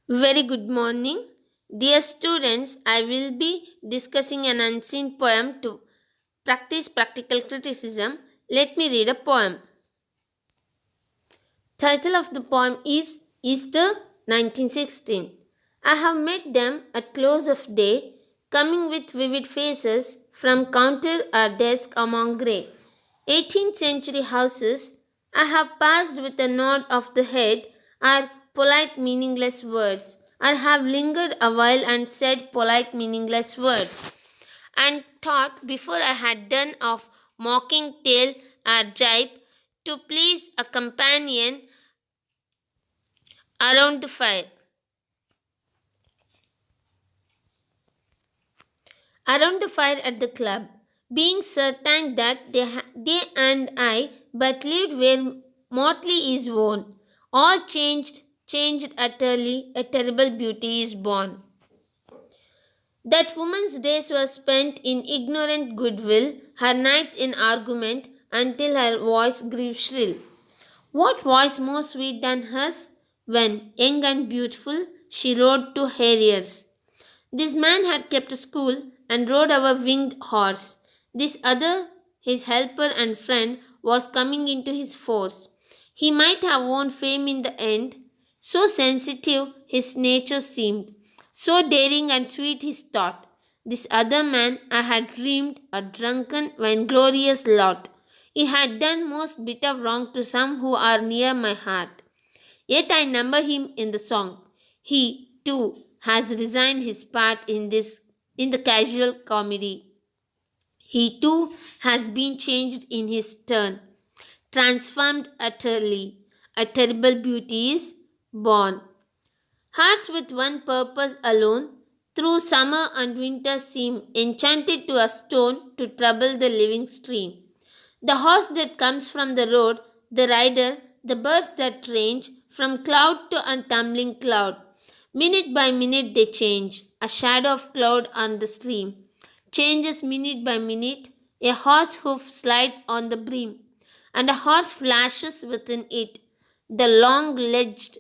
Very good morning. Dear students, I will be discussing an unseen poem to practice practical criticism. Let me read a poem. Title of the poem is Easter 1916. I have met them at close of day, coming with vivid faces from counter or desk among grey 18th century houses. I have passed with a nod of the head or polite meaningless words, or have lingered a while and said polite meaningless words, and thought before I had done of mocking tale or jibe to please a companion around the fire. Around the fire at the club, being certain that they and I but lived where motley is worn. All changed utterly, a terrible beauty is born. That woman's days were spent in ignorant goodwill, her nights in argument, until her voice grew shrill. What voice more sweet than hers, when, young and beautiful, she rode to harriers? This man had kept school and rode our winged horse. This other, his helper and friend, was coming into his force. He might have won fame in the end. So sensitive his nature seemed, so daring and sweet his thought. This other man I had dreamed a drunken, vainglorious lot. He had done most bitter wrong to some who are near my heart. Yet I number him in the song. He, too, has resigned his part in the casual comedy. He too has been changed in his turn, transformed utterly. A terrible beauty is born. Hearts with one purpose alone, through summer and winter seem enchanted to a stone to trouble the living stream. The horse that comes from the road, the rider, the birds that range from cloud to a tumbling cloud. Minute by minute they change. A shadow of cloud on the stream changes minute by minute. A horse hoof slides on the brim, and a horse flashes within it. The long ledged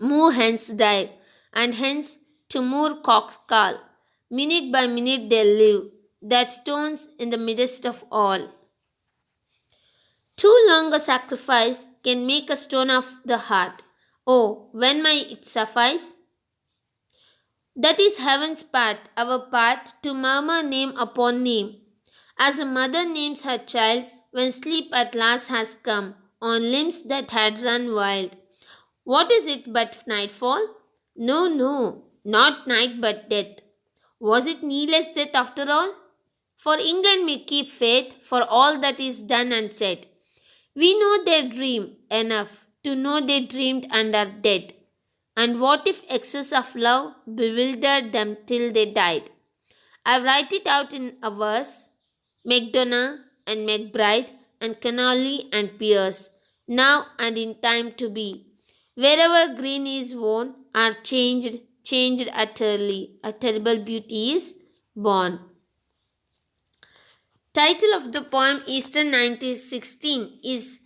move hence dive, and hence to more cocks call. Minute by minute they live, that stones in the midst of all. Too long a sacrifice can make a stone of the heart. Oh, when might it suffice? That is heaven's part, our part, to murmur name upon name. As a mother names her child when sleep at last has come on limbs that had run wild. What is it but nightfall? No, no, not night but death. Was it needless death after all? For England may keep faith for all that is done and said. We know their dream enough to know they dreamed and are dead. And what if excess of love bewildered them till they died? I write it out in a verse. MacDonough and McBride and Connolly and Pierce, now and in time to be. Wherever green is worn are changed utterly. A terrible beauty is born. Title of the poem Easter 1916 is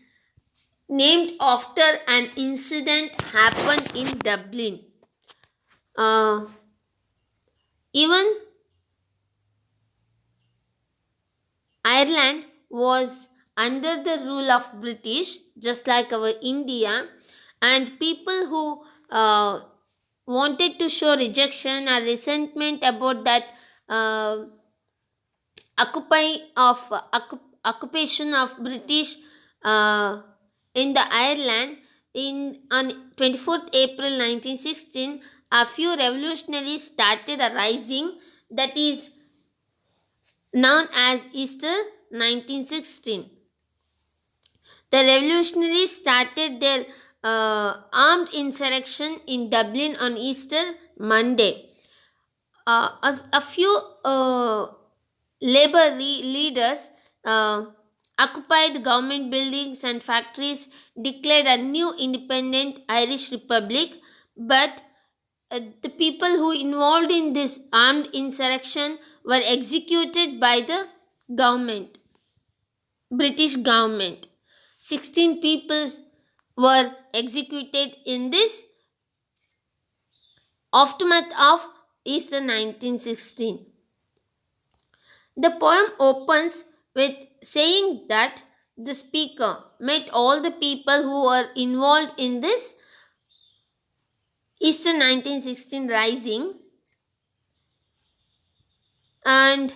named after an incident happened in Dublin. Uh, even Ireland was under the rule of British, just like our India, and people who wanted to show rejection or resentment about that uh, occupation of British uh, in the Ireland in on 24th April 1916, a few revolutionaries started a rising that is known as Easter 1916. The revolutionaries started their armed insurrection in Dublin on Easter Monday. A few leaders uh, occupied government buildings and factories, declared a new independent Irish Republic, but the people who involved in this armed insurrection were executed by the government, British government. 16 people were executed in this aftermath of Easter 1916. The poem opens with saying that the speaker met all the people who were involved in this Easter 1916 rising, and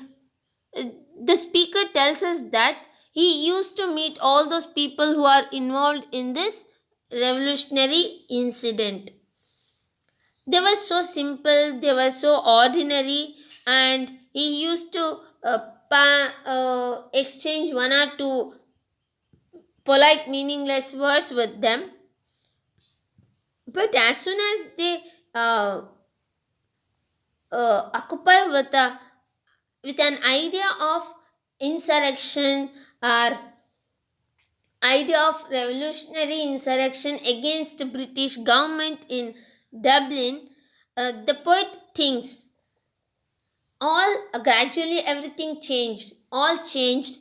uh, the speaker tells us that he used to meet all those people who are involved in this revolutionary incident. They were so simple, they were so ordinary, and he used to exchange one or two polite, meaningless words with them. But as soon as they uh, occupy with an idea of insurrection or idea of revolutionary insurrection against the British government in Dublin, the poet thinks all gradually everything changed, all changed,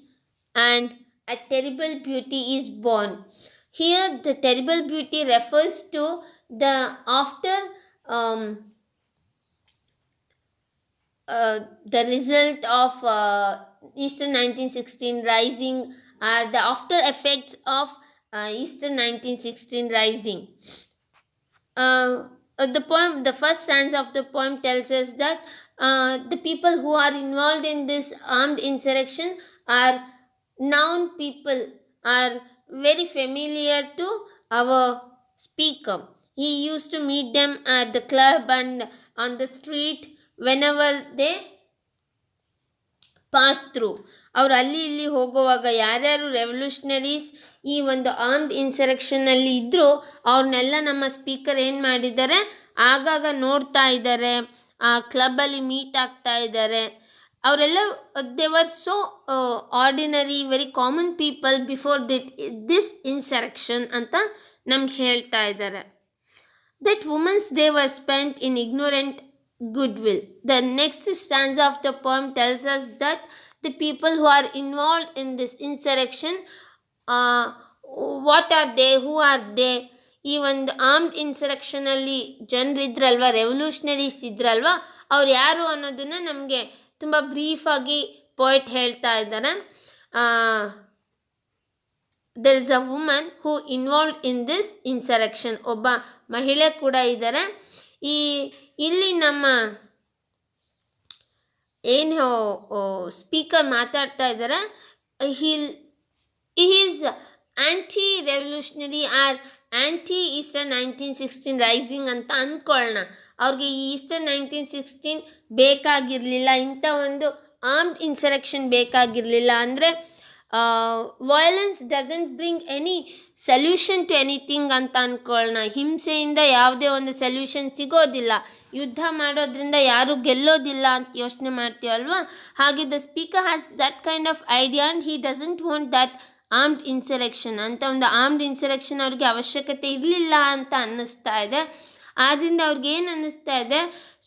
and a terrible beauty is born. Here, the terrible beauty refers to the after um, the result of Easter 1916 rising are the after effects of Easter 1916 rising. The first stanza of the poem tells us that the people who are involved in this armed insurrection are noun people, are very familiar to our speaker. He used to meet them at the club and on the street whenever they pass through. ಅವ್ರು ಅಲ್ಲಿ ಇಲ್ಲಿ ಹೋಗುವಾಗ ಯಾರ್ಯಾರು revolutionaries ಈ ಒಂದು armed ಇನ್ಸರೆಕ್ಷನಲ್ಲಿ ಇದ್ದರೂ ಅವ್ರನ್ನೆಲ್ಲ ನಮ್ಮ ಸ್ಪೀಕರ್ ಏನು ಮಾಡಿದ್ದಾರೆ, ಆಗಾಗ ನೋಡ್ತಾ ಇದ್ದಾರೆ, ಆ ಕ್ಲಬ್ಬಲ್ಲಿ ಮೀಟ್ ಆಗ್ತಾ ಇದ್ದಾರೆ. ಅವರೆಲ್ಲ they were so ordinary, very common people before this insurrection ಅಂತ ನಮ್ಗೆ ಹೇಳ್ತಾ ಇದ್ದಾರೆ. That woman's day was spent in ignorant goodwill. The next stanza of the poem tells us that the people who are involved in this insurrection, what are they, who are they, ಈ ಒಂದು armed ಇನ್ಸರೆಕ್ಷನಲ್ಲಿ ಜನರಿದ್ರಲ್ವ, revolutionaries ಇದ್ರಲ್ವ, ಅವ್ರು ಯಾರು ಅನ್ನೋದನ್ನು ನಮಗೆ ತುಂಬ ಬ್ರೀಫಾಗಿ poet ಹೇಳ್ತಾ ಇದ್ದಾರೆ. there is a woman who involved in this insurrection. ಒಬ್ಬ ಮಹಿಳೆ ಕೂಡ ಇದ್ದಾರೆ. ಇಲ್ಲಿ ನಮ್ಮ ಏನು ಸ್ಪೀಕರ್ ಮಾತಾಡ್ತಾ ಇದ್ದಾರೆ, is anti revolutionary or anti Easter 1916 rising ಅಂತ ಅಂದ್ಕೊಳ್ಳೋಣ. ಅವ್ರಿಗೆ ಈ ಈಸ್ಟರ್ 1916 ಬೇಕಾಗಿರಲಿಲ್ಲ, ಇಂಥ ಒಂದು ಆರ್ಮ್ಡ್ ಇನ್ಸರೆಕ್ಷನ್ ಬೇಕಾಗಿರಲಿಲ್ಲ. ಅಂದರೆ violence doesn't bring any solution to anything ಅಂತ ಅಂದ್ಕೊಳ್ಳೋಣ. ಹಿಂಸೆಯಿಂದ ಯಾವುದೇ ಒಂದು ಸೊಲ್ಯೂಷನ್ ಸಿಗೋದಿಲ್ಲ, ಯುದ್ಧ ಮಾಡೋದ್ರಿಂದ ಯಾರೂ ಗೆಲ್ಲೋದಿಲ್ಲ ಅಂತ ಯೋಚನೆ ಮಾಡ್ತೀವಲ್ವಾ. ಹಾಗೆ the speaker has that kind of idea and he doesn't want that armed insurrection. ಅಂತ ಒಂದು ಆರ್ಮ್ಡ್ ಇನ್ಸರೆಕ್ಷನ್ ಅವ್ರಿಗೆ ಅವಶ್ಯಕತೆ ಇರಲಿಲ್ಲ ಅಂತ ಅನ್ನಿಸ್ತಾ ಇದೆ. ಆದ್ದರಿಂದ ಅವ್ರಿಗೆ ಏನು ಅನ್ನಿಸ್ತಾ ಇದೆ,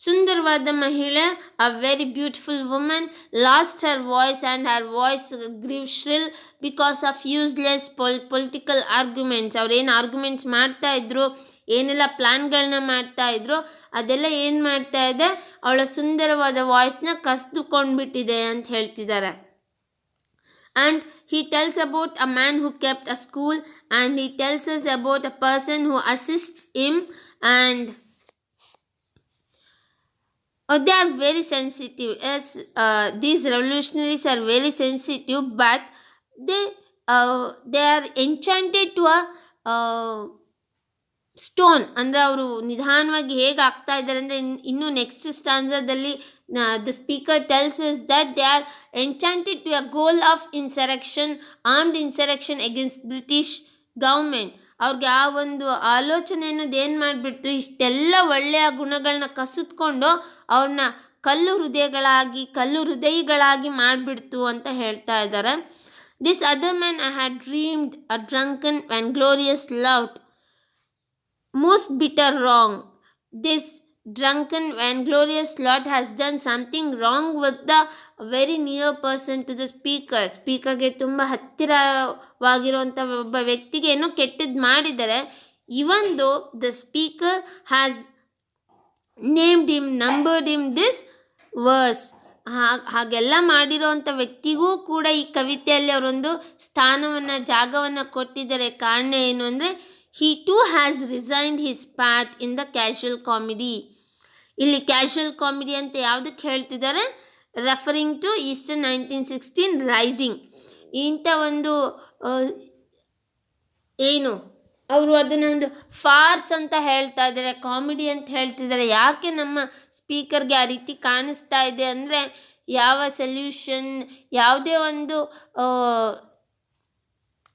ಸುಂದರವಾದ ಮಹಿಳೆ, a very beautiful woman, lost her voice and her voice grew shrill because of useless political arguments. ಅವ್ರೇನು ಆರ್ಗ್ಯುಮೆಂಟ್ಸ್ ಮಾಡ್ತಾ ಇದ್ರು, ಏನೆಲ್ಲ ಪ್ಲ್ಯಾನ್ಗಳನ್ನ ಮಾಡ್ತಾ ಇದ್ರು, ಅದೆಲ್ಲ ಏನು ಮಾಡ್ತಾ ಇದೆ, ಅವಳ ಸುಂದರವಾದ ವಾಯ್ಸ್ನ ಕಸಿದುಕೊಂಡ್ಬಿಟ್ಟಿದೆ ಅಂತ ಹೇಳ್ತಿದ್ದಾರೆ. And he tells about a man who kept a school, and he tells us about a person who assists him, and they are very sensitive. Yes, these revolutionaries are very sensitive, but they are enchanted to a stone. ಅಂದರೆ ಅವರು ನಿಧಾನವಾಗಿ ಹೇಗೆ ಆಗ್ತಾ ಇದ್ದಾರೆ ಅಂದರೆ, ಇನ್ನು next ಸ್ಟಾನ್ಸದಲ್ಲಿ the speaker tells us that they are enchanted to a goal of insurrection, armed insurrection against British government. ಅವ್ರಿಗೆ ಆ ಒಂದು ಆಲೋಚನೆ ಅನ್ನೋದು ಏನು ಮಾಡಿಬಿಡ್ತು, ಇಷ್ಟೆಲ್ಲ ಒಳ್ಳೆಯ ಗುಣಗಳನ್ನ ಕಸಿದ್ಕೊಂಡು ಅವ್ರನ್ನ ಕಲ್ಲು ಹೃದಯಿಗಳಾಗಿ ಮಾಡಿಬಿಡ್ತು ಅಂತ ಹೇಳ್ತಾ ಇದ್ದಾರೆ. This other man I had dreamed a drunken and glorious loved most bitter wrong. This drunken and glorious lot has done something wrong with the very near person to the speaker. ಸ್ಪೀಕರ್ಗೆ ತುಂಬ ಹತ್ತಿರವಾಗಿರುವಂಥ ಒಬ್ಬ ವ್ಯಕ್ತಿಗೆ ಏನೋ ಕೆಟ್ಟದ್ದು ಮಾಡಿದ್ದಾರೆ. Even though the speaker has named him, numbered him this verse. ಹಾಗೆಲ್ಲ ಮಾಡಿರೋವಂಥ ವ್ಯಕ್ತಿಗೂ ಕೂಡ ಈ ಕವಿತೆಯಲ್ಲಿ ಅವರೊಂದು ಸ್ಥಾನವನ್ನು, ಜಾಗವನ್ನು ಕೊಟ್ಟಿದ್ದಾರೆ. ಕಾರಣ ಏನು ಅಂದರೆ, he too has resigned his part in the casual comedy. ಇಲ್ಲಿ ಕ್ಯಾಶುಯಲ್ ಕಾಮಿಡಿ ಅಂತ ಯಾವುದಕ್ಕೆ ಹೇಳ್ತಿದ್ದಾರೆ? Referring to Easter 1916 rising. ಇಂಥ ಒಂದು ಏನು ಅವರು ಅದನ್ನು ಒಂದು ಫಾರ್ಸ್ ಅಂತ ಹೇಳ್ತಾ ಇದ್ದಾರೆ, ಕಾಮಿಡಿ ಅಂತ ಹೇಳ್ತಿದ್ದಾರೆ. ಯಾಕೆ ನಮ್ಮ ಸ್ಪೀಕರ್ಗೆ ಆ ರೀತಿ ಕಾಣಿಸ್ತಾ ಇದೆ ಅಂದರೆ, ಯಾವ ಸೊಲ್ಯೂಷನ್, ಯಾವುದೇ ಒಂದು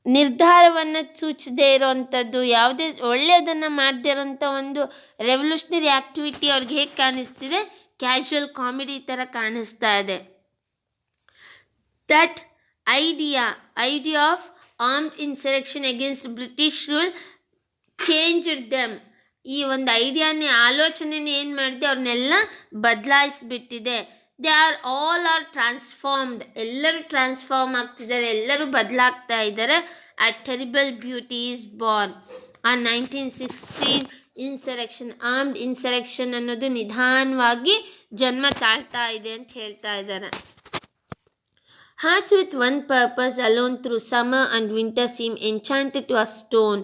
ನಿರ್ಧಾರವನ್ನು ಸೂಚಿಸದೇ ಇರೋವಂಥದ್ದು, ಯಾವುದೇ ಒಳ್ಳೆಯದನ್ನು ಮಾಡದೇ ಇರೋಂಥ ಒಂದು ರೆವಲ್ಯೂಷನರಿ ಆ್ಯಕ್ಟಿವಿಟಿ ಅವ್ರಿಗೆ ಹೇಗೆ ಕಾಣಿಸ್ತಿದೆ? ಕ್ಯಾಶುಯಲ್ ಕಾಮಿಡಿ ಥರ ಕಾಣಿಸ್ತಾ ಇದೆ. That idea of armed insurrection against British rule changed them. ಈ ಒಂದು ಐಡಿಯಾನೇ, ಆಲೋಚನೆನೇ ಏನು ಮಾಡಿದೆ, ಅವ್ರನ್ನೆಲ್ಲ ಬದಲಾಯಿಸಿಬಿಟ್ಟಿದೆ. They are transformed. ಎಲ್ಲರೂ ಟ್ರಾನ್ಸ್ಫಾರ್ಮ್ ಆಗ್ತಿದ್ದಾರೆ, ಎಲ್ಲರೂ ಬದಲಾಗ್ತಾ ಇದ್ದಾರೆ. A terrible beauty is born. ಆ 1916 ಇನ್ಸರೆಕ್ಷನ್, ಆರ್ಮ್ಡ್ ಇನ್ಸರೆಕ್ಷನ್ ಅನ್ನೋದು ನಿಧಾನವಾಗಿ ಜನ್ಮ ತಾಳ್ತಾ ಇದೆ ಅಂತ ಹೇಳ್ತಾ ಇದ್ದಾರೆ. Hearts with one purpose alone through summer and winter seem enchanted to a stone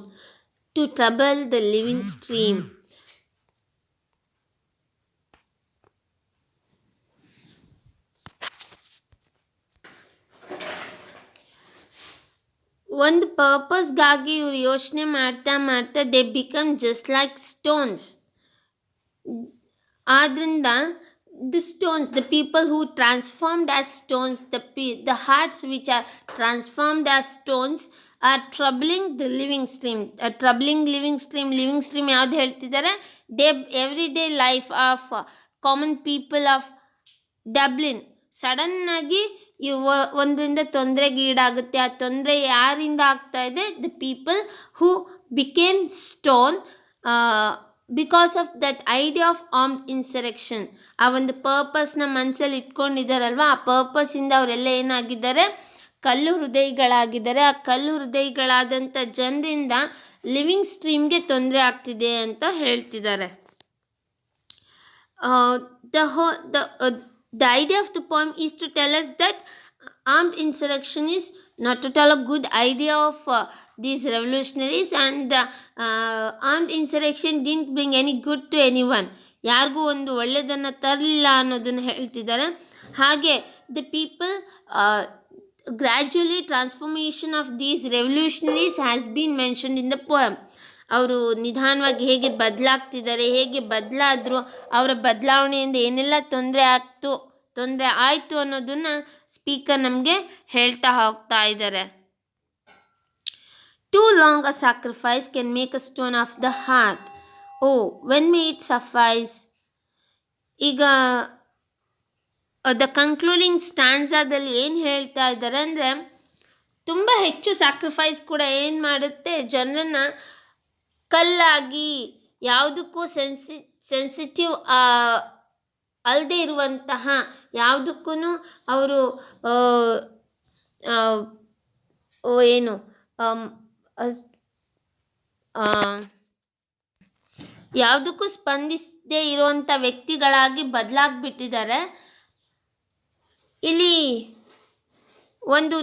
to trouble the living stream. ಒಂದು ಪರ್ಪಸ್ಗಾಗಿ ಇವರು ಯೋಚನೆ ಮಾಡ್ತಾ ಮಾಡ್ತಾ they become just like stones. ಆದ್ದರಿಂದ the stones, the people who transformed as stones, the hearts which are transformed as stones are troubling the living stream. Troubling living stream ಯಾವ್ದು ಹೇಳ್ತಿದ್ದಾರೆ? Everyday life of common people of Dublin. ಸಡನ್ನಾಗಿ ಒಂದರಿಂದ ತೊಂದರೆಗೀಡಾಗುತ್ತೆ. ಆ ತೊಂದರೆ ಯಾರಿಂದ ಆಗ್ತಾ ಇದೆ? The people who became stone because of that idea of armed insurrection. ಆ ಒಂದು ಪರ್ಪಸ್ನ ಮನಸ್ಸಲ್ಲಿ ಇಟ್ಕೊಂಡಿದ್ದಾರಲ್ವ, ಆ ಪರ್ಪಸ್ಸಿಂದ ಅವರೆಲ್ಲ ಏನಾಗಿದ್ದಾರೆ? ಕಲ್ಲು ಹೃದಯಿಗಳಾಗಿದ್ದಾರೆ. ಆ ಕಲ್ಲು ಹೃದಯಿಗಳಾದಂಥ ಜನರಿಂದ ಲಿವಿಂಗ್ ಸ್ಟ್ರೀಮ್ಗೆ ತೊಂದರೆ ಆಗ್ತಿದೆ ಅಂತ ಹೇಳ್ತಿದ್ದಾರೆ. The idea of the poem is to tell us that armed insurrection is not at all a good idea of these revolutionaries, and armed insurrection didn't bring any good to anyone. ಯಾರಿಗೂ ಒಂದು ಒಳ್ಳೆಯದನ್ನು ತರಲಿಲ್ಲ ಅನ್ನೋದನ್ನು ಹೇಳ್ತಿದ್ದಾರೆ. ಹಾಗೆ the people gradually transformation of these revolutionaries has been mentioned in the poem. ಅವರು ನಿಧಾನವಾಗಿ ಹೇಗೆ ಬದಲಾಗ್ತಿದ್ದಾರೆ, ಹೇಗೆ ಬದಲಾದರು, ಅವರ ಬದಲಾವಣೆಯಿಂದ ಏನೆಲ್ಲ ತೊಂದರೆ ಆಯಿತು ಅನ್ನೋದನ್ನು ಸ್ಪೀಕರ್ ನಮಗೆ ಹೇಳ್ತಾ ಹೋಗ್ತಾ ಇದ್ದಾರೆ. Too long a sacrifice can make a stone of the heart. Oh, when may it suffice? ಈಗ ದ ಕನ್ಕ್ಲೂಡಿಂಗ್ ಸ್ಟ್ಯಾನ್ಸಾದಲ್ಲಿ ಏನು ಹೇಳ್ತಾ ಇದ್ದಾರೆ ಅಂದರೆ, ತುಂಬ ಹೆಚ್ಚು ಸ್ಯಾಕ್ರಿಫೈಸ್ ಕೂಡ ಏನು ಮಾಡುತ್ತೆ? ಜನರನ್ನು ಕಲ್ಲಾಗಿ, ಯಾವುದಕ್ಕೂ ಸೆನ್ಸಿಟಿವ್ ಅಲ್ಲದೆ ಇರುವಂತಹ, ಯಾವುದಕ್ಕೂ ಅವರು ಏನು ಯಾವುದಕ್ಕೂ ಸ್ಪಂದಿಸದೇ ಇರುವಂಥ ವ್ಯಕ್ತಿಗಳಾಗಿ ಬದಲಾಗ್ಬಿಟ್ಟಿದ್ದಾರೆ. ಇಲ್ಲಿ ಒಂದು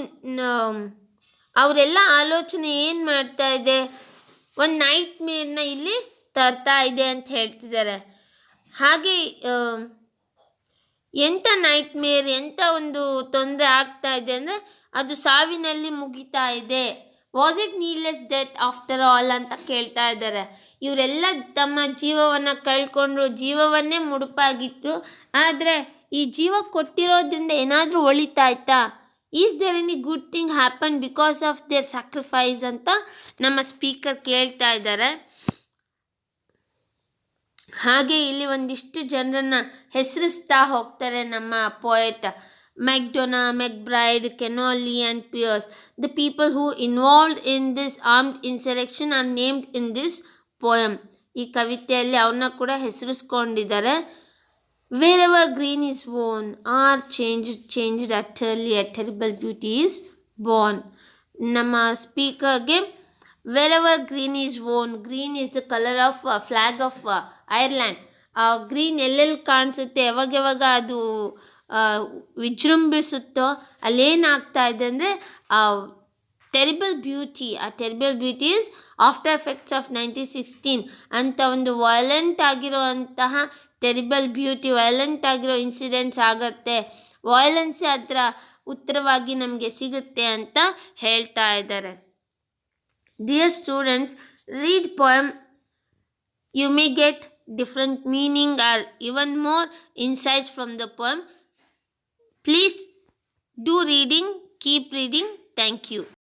ಅವರೆಲ್ಲ ಆಲೋಚನೆ ಏನು ಮಾಡ್ತಾ ಇದೆ? ಒಂದು ನೈಟ್ ಮೇರ್ನ ಇಲ್ಲಿ ತರ್ತಾ ಇದೆ ಅಂತ ಹೇಳ್ತಿದ್ದಾರೆ. ಹಾಗೆ ಎಂಥ ನೈಟ್ ಮೇರ್, ಎಂಥ ಒಂದು ತೊಂದರೆ ಆಗ್ತಾ ಇದೆ ಅಂದರೆ, ಅದು ಸಾವಿನಲ್ಲಿ ಮುಗಿತಾ ಇದೆ. Was it needless death after all ಅಂತ ಕೇಳ್ತಾ ಇದ್ದಾರೆ. ಇವರೆಲ್ಲ ತಮ್ಮ ಜೀವವನ್ನು ಕಳ್ಕೊಂಡ್ರು, ಜೀವವನ್ನೇ ಮುಡುಪಾಗಿಟ್ಟರು. ಆದರೆ ಈ ಜೀವ ಕೊಟ್ಟಿರೋದ್ರಿಂದ ಏನಾದರೂ ಒಳಿತಾಯ್ತಾ? Is there any good thing happen because of their sacrifice ಅಂತ ನಮ್ಮ ಸ್ಪೀಕರ್ ಕೇಳ್ತಾ ಇದ್ದಾರೆ. ಹಾಗೆ ಇಲ್ಲಿ ಒಂದಿಷ್ಟು ಜನರನ್ನು ಹೆಸರಿಸ್ತಾ ಹೋಗ್ತಾರೆ ನಮ್ಮ poet. MacDonagh, MacBride, Connolly and Pearse. The people who involved in this armed insurrection are named in this poem. ಈ ಕವಿತೆಯಲ್ಲಿ ಅವ್ರನ್ನ ಕೂಡ ಹೆಸರಿಸ್ಕೊಂಡಿದ್ದಾರೆ. Wherever green is worn or changed utterly, a terrible beauty is born. ನಮ್ಮ ಸ್ಪೀಕರ್ಗೆ wherever green is worn, green is the color of flag of Ireland. Green ಎಲ್ಲೆಲ್ಲಿ ಕಾಣಿಸುತ್ತೆ, ಯಾವಾಗ ಯಾವಾಗ ಅದು ಆ, ವಿಜೃಂಭಿಸುತ್ತೋ ಅಲ್ಲೇನಾಗ್ತಾ ಇದೆ ಅಂದರೆ terrible beauty is after effects of 1916 ಅಂತ ಒಂದು ವೈಲೆಂಟ್ ಆಗಿರೋ ಇನ್ಸಿಡೆಂಟ್ಸ್ ಆಗತ್ತೆ, ವೈಲೆನ್ಸೇ ಅದರ ಉತ್ತರವಾಗಿ ನಮಗೆ ಸಿಗುತ್ತೆ ಅಂತ ಹೇಳ್ತಾ ಇದ್ದಾರೆ. Dear students, read poem. You may get different meaning or even more insights from the poem. Please do reading. Keep reading. Thank you.